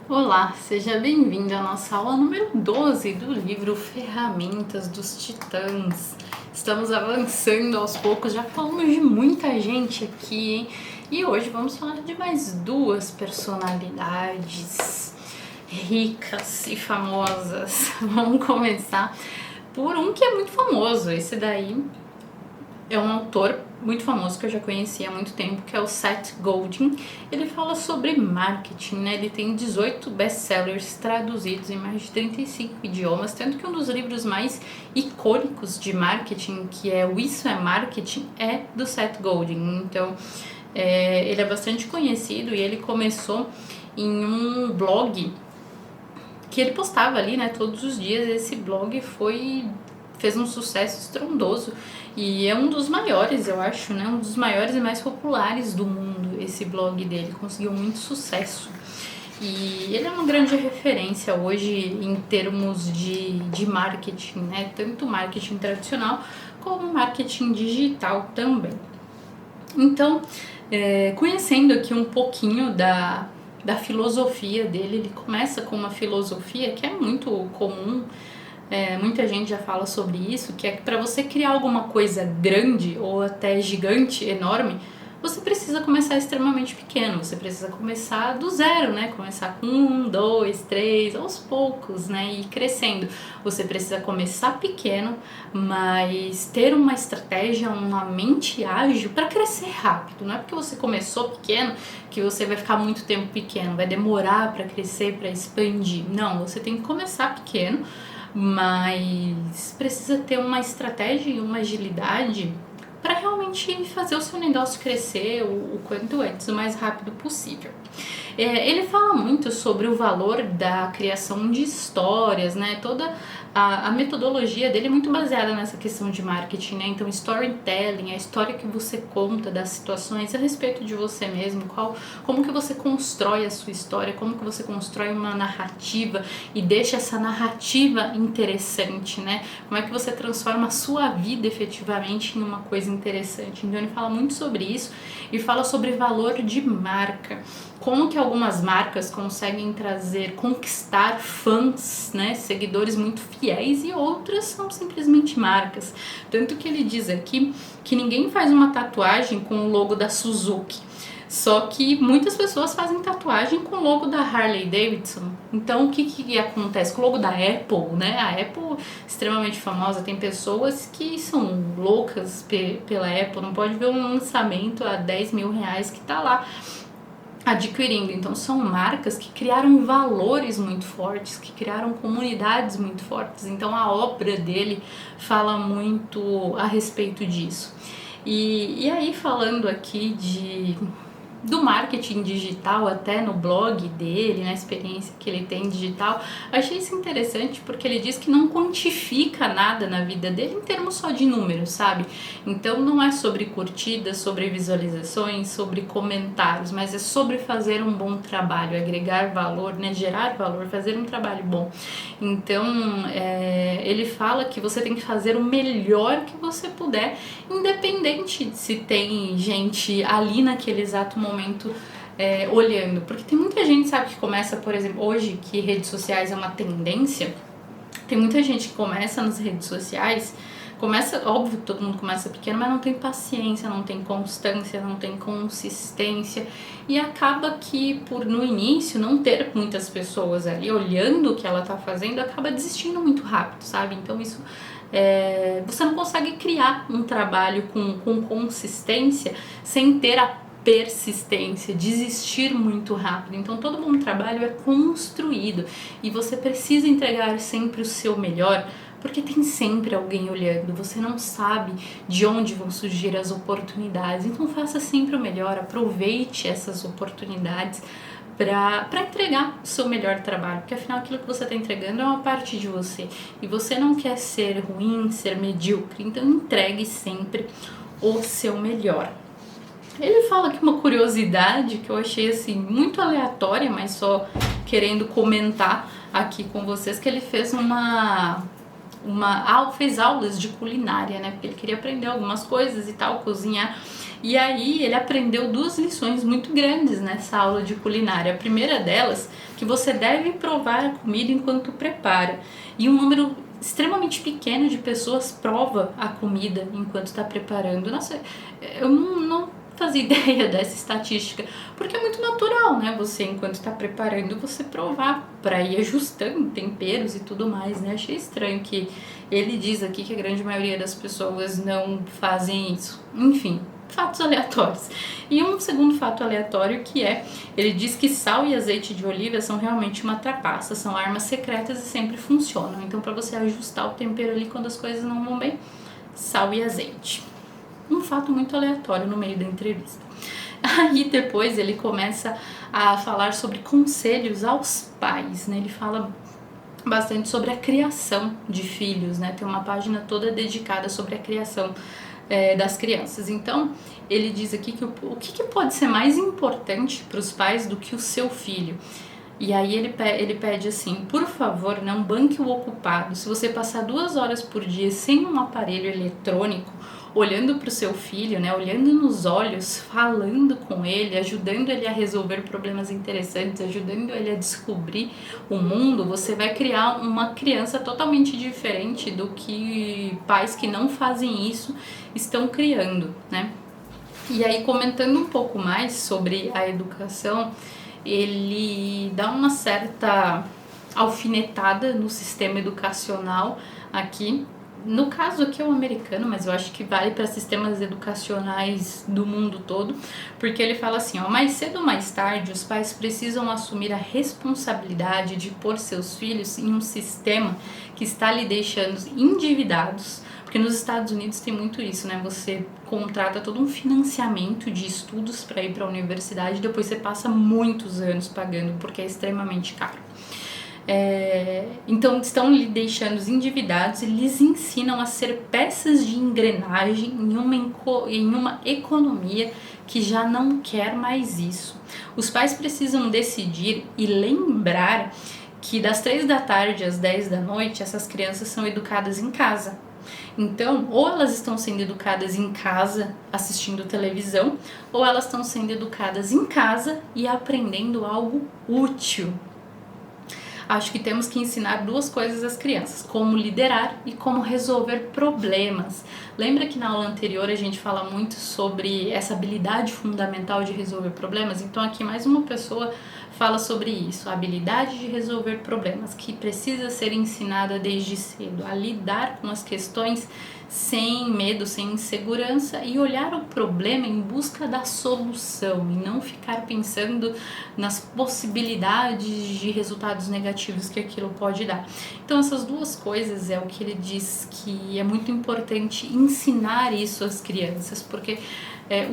Olá, seja bem-vindo à nossa aula número 12 do livro Ferramentas dos Titãs. Estamos avançando aos poucos, já falamos de muita gente aqui, hein? E hoje vamos falar de mais duas personalidades ricas e famosas. Vamos começar por um que é muito famoso. Esse daí é um autor muito famoso que eu já conheci há muito tempo, que é o Seth Godin. Ele fala sobre marketing, né? Ele tem 18 best-sellers traduzidos em mais de 35 idiomas, tanto que um dos livros mais icônicos de marketing, que é o Isso é Marketing, é do Seth Godin. Então, ele é bastante conhecido e ele começou em um blog que ele postava ali, né, todos os dias. Esse blog fez um sucesso estrondoso e é um dos maiores, eu acho, né? Um dos maiores e mais populares do mundo, esse blog dele. Conseguiu muito sucesso. E ele é uma grande referência hoje em termos de marketing, né? Tanto marketing tradicional como marketing digital também. Então, conhecendo aqui um pouquinho da filosofia dele, ele começa com uma filosofia que é muito comum. Muita gente já fala sobre isso, que é que para você criar alguma coisa grande ou até gigante, enorme, você precisa começar extremamente pequeno, você precisa começar do zero, né? Começar com 1, 2, 3, aos poucos, né? E ir crescendo. Você precisa começar pequeno, mas ter uma estratégia, uma mente ágil para crescer rápido. Não é porque você começou pequeno que você vai ficar muito tempo pequeno, vai demorar para crescer, para expandir. Não, você tem que começar pequeno, mas precisa ter uma estratégia e uma agilidade para realmente fazer o seu negócio crescer o quanto antes, o mais rápido possível. Ele fala muito sobre o valor da criação de histórias, né? Toda a metodologia dele é muito baseada nessa questão de marketing, né? Então, storytelling, a história que você conta das situações a respeito de você mesmo, como que você constrói a sua história, como que você constrói uma narrativa e deixa essa narrativa interessante, né? Como é que você transforma a sua vida efetivamente em uma coisa interessante. Então, ele fala muito sobre isso e fala sobre valor de marca. Como que algumas marcas conseguem conquistar fãs, né, seguidores muito fiéis, e outras são simplesmente marcas. Tanto que ele diz aqui que ninguém faz uma tatuagem com o logo da Suzuki, só que muitas pessoas fazem tatuagem com o logo da Harley Davidson. Então o que acontece com o logo da Apple, né? A Apple, extremamente famosa, tem pessoas que são loucas pela Apple, não pode ver um lançamento a 10 mil reais que tá lá adquirindo. Então são marcas que criaram valores muito fortes, que criaram comunidades muito fortes. Então a obra dele fala muito a respeito disso. E aí, falando aqui do marketing digital, até no blog dele, na experiência que ele tem digital, achei isso interessante porque ele diz que não quantifica nada na vida dele em termos só de números, sabe? Então não é sobre curtidas, sobre visualizações, sobre comentários, mas é sobre fazer um bom trabalho, agregar valor, né? Gerar valor, fazer um trabalho bom. Então ele fala que você tem que fazer o melhor que você puder, independente de se tem gente ali naquele exato momento olhando, porque tem muita gente, sabe, que começa, por exemplo, hoje que redes sociais é uma tendência, tem muita gente que começa nas redes sociais, óbvio que todo mundo começa pequeno, mas não tem paciência, não tem constância, não tem consistência, e acaba que por no início não ter muitas pessoas ali olhando o que ela tá fazendo, acaba desistindo muito rápido, sabe? Então isso você não consegue criar um trabalho com consistência sem ter a persistência, desistir muito rápido. Então todo bom trabalho é construído e você precisa entregar sempre o seu melhor, porque tem sempre alguém olhando, você não sabe de onde vão surgir as oportunidades. Então faça sempre o melhor, aproveite essas oportunidades para entregar o seu melhor trabalho, porque afinal aquilo que você está entregando é uma parte de você e você não quer ser ruim, ser medíocre, então entregue sempre o seu melhor. Ele fala aqui uma curiosidade que eu achei assim muito aleatória, mas só querendo comentar aqui com vocês, que ele fez uma fez aulas de culinária, né? Porque ele queria aprender algumas coisas e tal, cozinhar. E aí ele aprendeu 2 lições muito grandes nessa aula de culinária. A primeira delas, que você deve provar a comida enquanto prepara. E um número extremamente pequeno de pessoas prova a comida enquanto está preparando. Nossa, eu não fazia ideia dessa estatística, porque é muito natural, né? Você, enquanto está preparando, você provar para ir ajustando temperos e tudo mais, né? Achei estranho que ele diz aqui que a grande maioria das pessoas não fazem isso. Enfim, fatos aleatórios. E um segundo fato aleatório que ele diz que sal e azeite de oliva são realmente uma trapaça, são armas secretas e sempre funcionam. Então, para você ajustar o tempero ali quando as coisas não vão bem, sal e azeite. Um fato muito aleatório no meio da entrevista. Aí depois ele começa a falar sobre conselhos aos pais, né? Ele fala bastante sobre a criação de filhos, né? Tem uma página toda dedicada sobre a criação das crianças. Então, ele diz aqui que o que pode ser mais importante para os pais do que o seu filho. E aí ele pede assim: por favor, não banque o ocupado. Se você passar 2 horas por dia sem um aparelho eletrônico, olhando para o seu filho, né, olhando nos olhos, falando com ele, ajudando ele a resolver problemas interessantes, ajudando ele a descobrir o mundo, você vai criar uma criança totalmente diferente do que pais que não fazem isso estão criando, né? E aí, comentando um pouco mais sobre a educação, ele dá uma certa alfinetada no sistema educacional aqui. No caso aqui é o americano, mas eu acho que vale para sistemas educacionais do mundo todo, porque ele fala assim, ó: mais cedo ou mais tarde, os pais precisam assumir a responsabilidade de pôr seus filhos em um sistema que está lhe deixando endividados, porque nos Estados Unidos tem muito isso, né? Você contrata todo um financiamento de estudos para ir para a universidade, depois você passa muitos anos pagando, porque é extremamente caro. Então estão lhe deixando endividados e lhes ensinam a ser peças de engrenagem em uma economia que já não quer mais isso. Os pais precisam decidir e lembrar que das 3 da tarde às 10 da noite essas crianças são educadas em casa. Então, ou elas estão sendo educadas em casa assistindo televisão, ou elas estão sendo educadas em casa e aprendendo algo útil. Acho que temos que ensinar 2 coisas às crianças: como liderar e como resolver problemas. Lembra que na aula anterior a gente fala muito sobre essa habilidade fundamental de resolver problemas? Então aqui mais uma pessoa fala sobre isso, a habilidade de resolver problemas, que precisa ser ensinada desde cedo, a lidar com as questões sem medo, sem insegurança e olhar o problema em busca da solução e não ficar pensando nas possibilidades de resultados negativos que aquilo pode dar. Então essas 2 coisas é o que ele diz que é muito importante ensinar isso às crianças, porque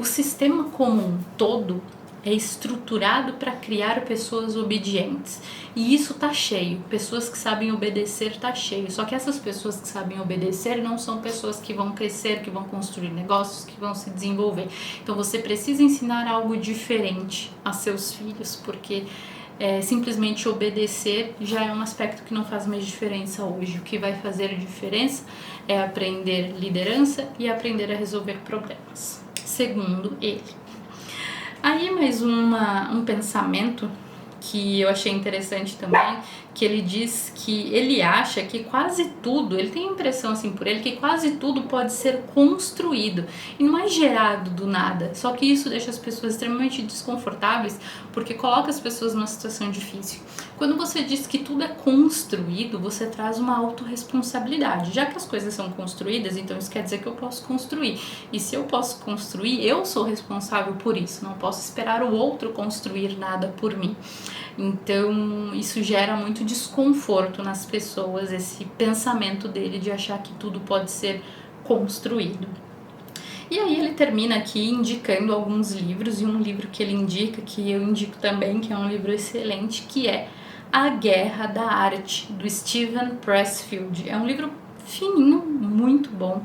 o sistema como um todo é estruturado para criar pessoas obedientes. E isso tá cheio. Pessoas que sabem obedecer tá cheio. Só que essas pessoas que sabem obedecer não são pessoas que vão crescer, que vão construir negócios, que vão se desenvolver. Então você precisa ensinar algo diferente a seus filhos, porque simplesmente obedecer já é um aspecto que não faz mais diferença hoje. O que vai fazer diferença é aprender liderança e aprender a resolver problemas, segundo ele. Aí mais um pensamento que eu achei interessante também, que ele diz que ele acha que quase tudo, ele tem a impressão assim por ele, que quase tudo pode ser construído e não é gerado do nada, só que isso deixa as pessoas extremamente desconfortáveis, porque coloca as pessoas numa situação difícil. Quando você diz que tudo é construído, você traz uma autorresponsabilidade. Já que as coisas são construídas, então isso quer dizer que eu posso construir. E se eu posso construir, eu sou responsável por isso. Não posso esperar o outro construir nada por mim. Então isso gera muito desconforto nas pessoas, esse pensamento dele de achar que tudo pode ser construído. E aí ele termina aqui indicando alguns livros, e um livro que ele indica, que eu indico também, que é um livro excelente, que é A Guerra da Arte, do Steven Pressfield. É um livro fininho, muito bom.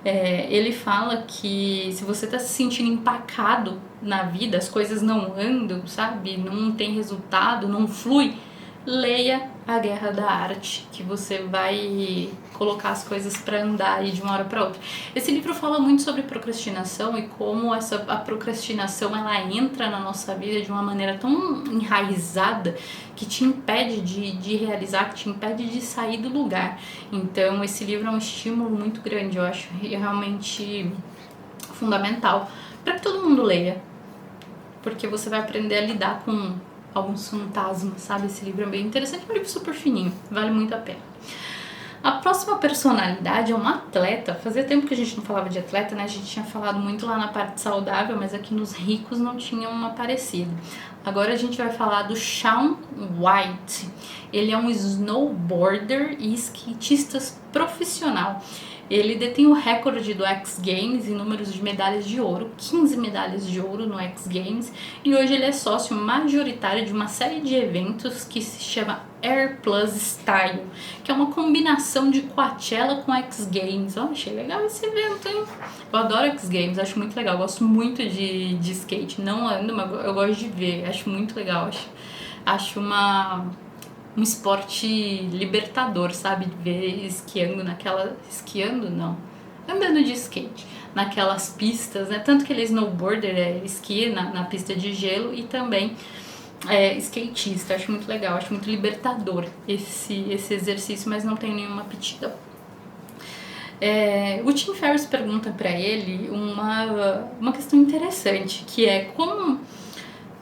Ele fala que se você está se sentindo empacado na vida, as coisas não andam, sabe? Não tem resultado, não flui, leia A Guerra da Arte, que você vai colocar as coisas para andar aí de uma hora para outra. Esse livro fala muito sobre procrastinação e como a procrastinação ela entra na nossa vida de uma maneira tão enraizada que te impede de realizar, que te impede de sair do lugar. Então esse livro é um estímulo muito grande, eu acho realmente fundamental para que todo mundo leia, porque você vai aprender a lidar com alguns fantasmas, sabe? Esse livro é bem interessante, é um livro super fininho, vale muito a pena. A próxima personalidade é uma atleta. Fazia tempo que a gente não falava de atleta, né? A gente tinha falado muito lá na parte saudável, mas aqui nos ricos não tinham aparecido. Agora a gente vai falar do Shaun White. Ele é um snowboarder e skatista profissional. Ele detém o recorde do X Games em números de medalhas de ouro, 15 medalhas de ouro no X Games, e hoje ele é sócio majoritário de uma série de eventos que se chama Air Plus Style, que é uma combinação de Coachella com X Games. Oh, achei legal esse evento, hein? Eu adoro X Games, acho muito legal, gosto muito de skate, não ando, mas eu gosto de ver, acho muito legal, acho um esporte libertador, sabe? De ver andando de skate naquelas pistas, né? Tanto que ele é snowboarder, esquia na pista de gelo e também skatista. Acho muito legal, acho muito libertador esse exercício, mas não tenho nenhuma aptidão. O Tim Ferriss pergunta para ele uma questão interessante, que é como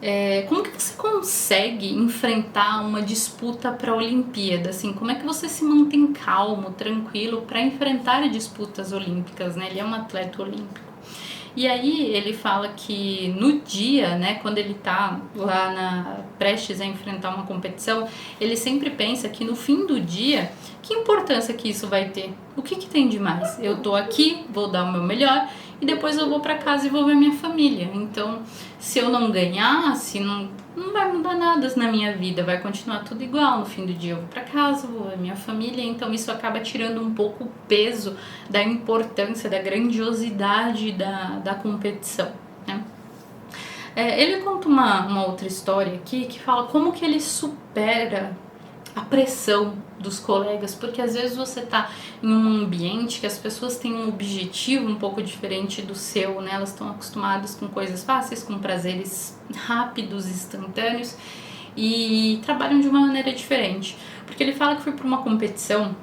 que você consegue enfrentar uma disputa para a Olimpíada? Assim, como é que você se mantém calmo, tranquilo para enfrentar disputas olímpicas, né? Ele é um atleta olímpico. E aí ele fala que no dia, né, quando ele tá lá prestes a enfrentar uma competição, ele sempre pensa que no fim do dia, que importância que isso vai ter? O que tem de mais? Eu tô aqui, vou dar o meu melhor e depois eu vou para casa e vou ver minha família. Então, se eu não ganhar, não vai mudar nada na minha vida, vai continuar tudo igual. No fim do dia eu vou para casa, vou ver minha família, então isso acaba tirando um pouco o peso da importância, da grandiosidade da competição, né? Ele conta uma outra história aqui que fala como que ele supera a pressão dos colegas, porque às vezes você tá em um ambiente que as pessoas têm um objetivo um pouco diferente do seu, né? Elas estão acostumadas com coisas fáceis, com prazeres rápidos, instantâneos e trabalham de uma maneira diferente. Porque ele fala que foi para uma competição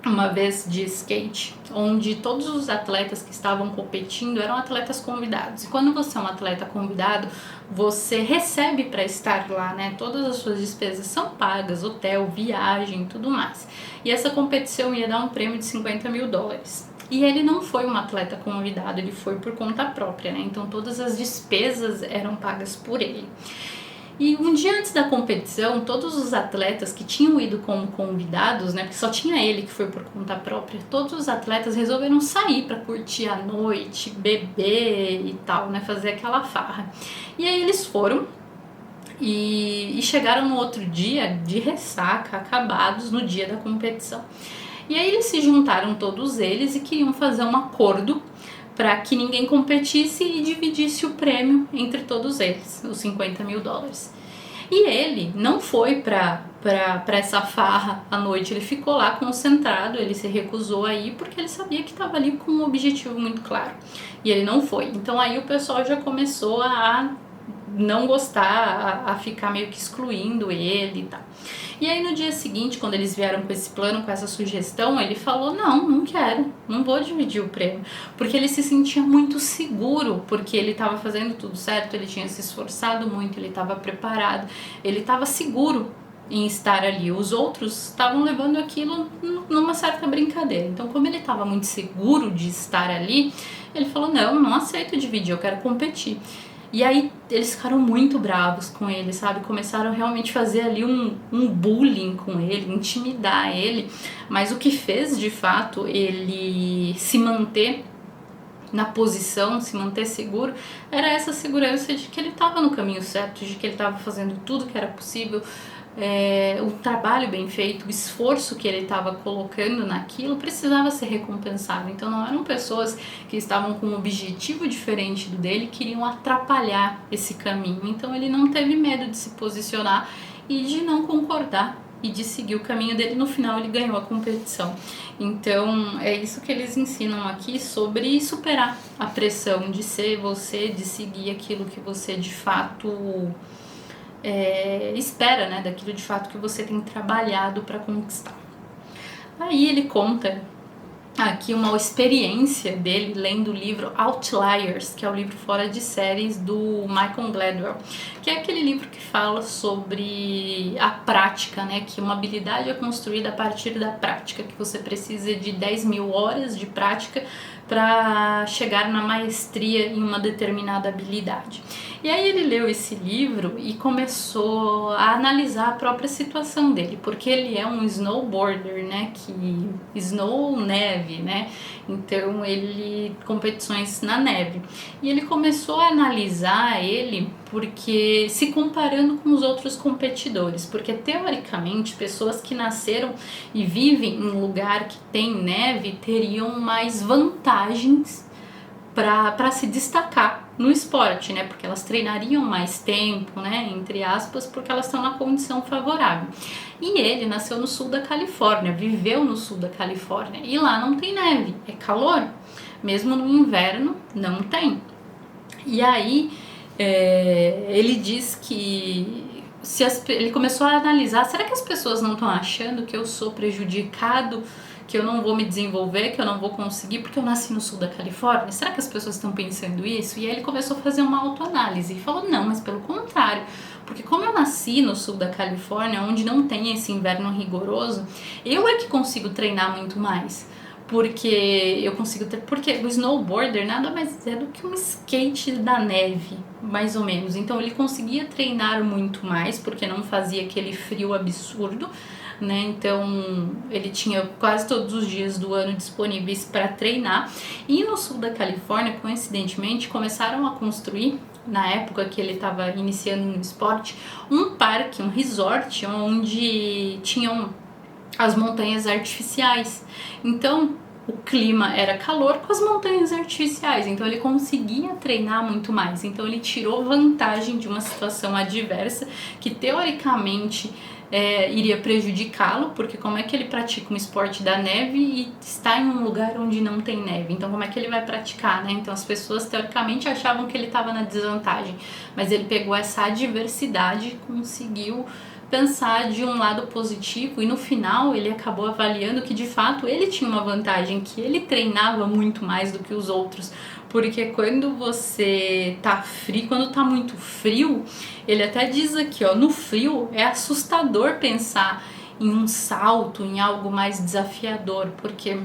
uma vez de skate, onde todos os atletas que estavam competindo eram atletas convidados. E quando você é um atleta convidado, você recebe para estar lá, né? Todas as suas despesas são pagas, hotel, viagem, tudo mais. E essa competição ia dar um prêmio de $50 mil. E ele não foi um atleta convidado, ele foi por conta própria, né? Então todas as despesas eram pagas por ele. E um dia antes da competição, todos os atletas que tinham ido como convidados, né, porque só tinha ele que foi por conta própria, todos os atletas resolveram sair para curtir a noite, beber e tal, né, fazer aquela farra. E aí eles foram e chegaram no outro dia de ressaca, acabados no dia da competição. E aí eles se juntaram todos eles e queriam fazer um acordo para que ninguém competisse e dividisse o prêmio entre todos eles, os $50 mil. E ele não foi para essa farra à noite, ele ficou lá concentrado, ele se recusou a ir porque ele sabia que estava ali com um objetivo muito claro. E ele não foi. Então aí o pessoal já começou a não gostar, a ficar meio que excluindo ele e tal. E aí no dia seguinte, quando eles vieram com esse plano, com essa sugestão, ele falou, não quero, não vou dividir o prêmio. Porque ele se sentia muito seguro, porque ele estava fazendo tudo certo, ele tinha se esforçado muito, ele estava preparado, ele estava seguro em estar ali. Os outros estavam levando aquilo numa certa brincadeira. Então, como ele estava muito seguro de estar ali, ele falou, não aceito dividir, eu quero competir. E aí eles ficaram muito bravos com ele, sabe? Começaram realmente a fazer ali um bullying com ele, intimidar ele. Mas o que fez, de fato, ele se manter na posição, se manter seguro, era essa segurança de que ele estava no caminho certo, de que ele estava fazendo tudo que era possível, o trabalho bem feito, o esforço que ele estava colocando naquilo precisava ser recompensado. Então não eram pessoas que estavam com um objetivo diferente do dele, queriam atrapalhar esse caminho. Então ele não teve medo de se posicionar e de não concordar e de seguir o caminho dele. No final ele ganhou a competição. Então é isso que eles ensinam aqui sobre superar a pressão de ser você, de seguir aquilo que você de fato espera, né? Daquilo de fato que você tem trabalhado para conquistar. Aí ele conta aqui uma experiência dele lendo o livro Outliers, que é o livro fora de séries do Malcolm Gladwell, que é aquele livro que fala sobre a prática, né? Que uma habilidade é construída a partir da prática, que você precisa de 10.000 horas de prática para chegar na maestria em uma determinada habilidade. E aí ele leu esse livro e começou a analisar a própria situação dele, porque ele é um snowboarder, né, neve, né, então ele, competições na neve. E ele começou a analisar ele porque se comparando com os outros competidores, porque teoricamente pessoas que nasceram e vivem em um lugar que tem neve teriam mais vantagens para se destacar no esporte, né? Porque elas treinariam mais tempo, né? Entre aspas, porque elas estão na condição favorável. E ele nasceu no sul da Califórnia, viveu no sul da Califórnia, e lá não tem neve, é calor. Mesmo no inverno, não tem. E aí, ele diz que ele começou a analisar, será que as pessoas não estão achando que eu sou prejudicado, que eu não vou me desenvolver, que eu não vou conseguir porque eu nasci no sul da Califórnia? Será que as pessoas estão pensando isso? E aí ele começou a fazer uma autoanálise e falou, não, mas pelo contrário, porque como eu nasci no sul da Califórnia, onde não tem esse inverno rigoroso, eu é que consigo treinar muito mais. Porque o snowboarder nada mais é do que um skate da neve, mais ou menos. Então ele conseguia treinar muito mais, porque não fazia aquele frio absurdo, né? Então ele tinha quase todos os dias do ano disponíveis para treinar. E no sul da Califórnia, coincidentemente, começaram a construir, na época que ele estava iniciando no esporte, um parque, um resort, onde tinham as montanhas artificiais. Então o clima era calor com as montanhas artificiais, então ele conseguia treinar muito mais. Então ele tirou vantagem de uma situação adversa que teoricamente iria prejudicá-lo, porque como é que ele pratica um esporte da neve e está em um lugar onde não tem neve? Então como é que ele vai praticar, né? Então as pessoas teoricamente achavam que ele estava na desvantagem, mas ele pegou essa adversidade e conseguiu pensar de um lado positivo, e no final ele acabou avaliando que de fato ele tinha uma vantagem, que ele treinava muito mais do que os outros, porque quando você tá frio, quando tá muito frio, ele até diz aqui, ó, no frio é assustador pensar em um salto, em algo mais desafiador, porque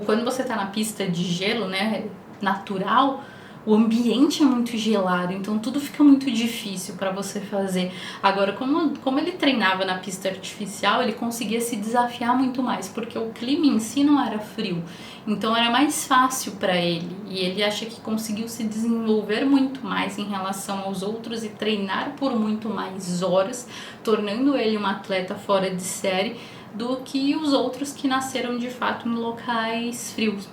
quando você tá na pista de gelo, né, natural, o ambiente é muito gelado, então tudo fica muito difícil para você fazer. Agora, como ele treinava na pista artificial, ele conseguia se desafiar muito mais, porque o clima em si não era frio, então era mais fácil para ele. E ele acha que conseguiu se desenvolver muito mais em relação aos outros e treinar por muito mais horas, tornando ele um atleta fora de série do que os outros que nasceram de fato em locais frios.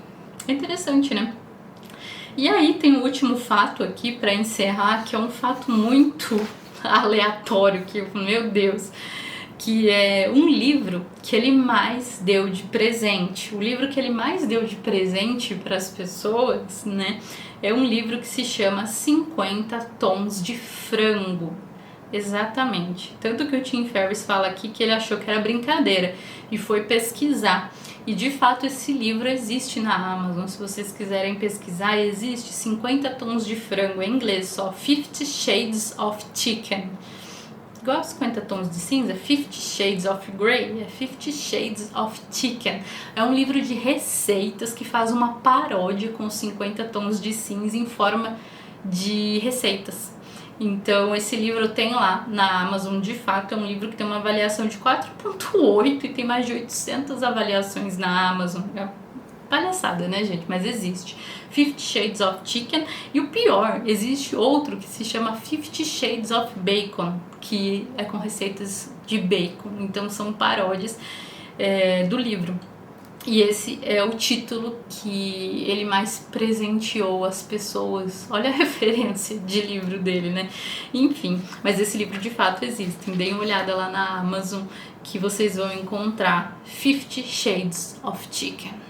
É interessante, né? E aí tem o último fato aqui para encerrar, que é um fato muito aleatório, que, meu Deus, que é um livro que ele mais deu de presente. O livro que ele mais deu de presente para as pessoas, né, é um livro que se chama 50 Tons de Frango. Exatamente. Tanto que o Tim Ferriss fala aqui que ele achou que era brincadeira e foi pesquisar. E de fato esse livro existe na Amazon, se vocês quiserem pesquisar, existe 50 tons de frango, em inglês só, 50 Shades of Chicken. Igual 50 tons de cinza, 50 Shades of Grey, é 50 Shades of Chicken. É um livro de receitas que faz uma paródia com 50 tons de cinza em forma de receitas. Então esse livro tem lá na Amazon, de fato é um livro que tem uma avaliação de 4.8 e tem mais de 800 avaliações na Amazon. É palhaçada, né, gente? Mas existe 50 Shades of Chicken. E o pior, existe outro que se chama 50 Shades of Bacon, que é com receitas de bacon. Então são paródias do livro. E esse é o título que ele mais presenteou as pessoas. Olha a referência de livro dele, né? Enfim, mas esse livro de fato existe. Deem uma olhada lá na Amazon que vocês vão encontrar 50 Shades of Chicken.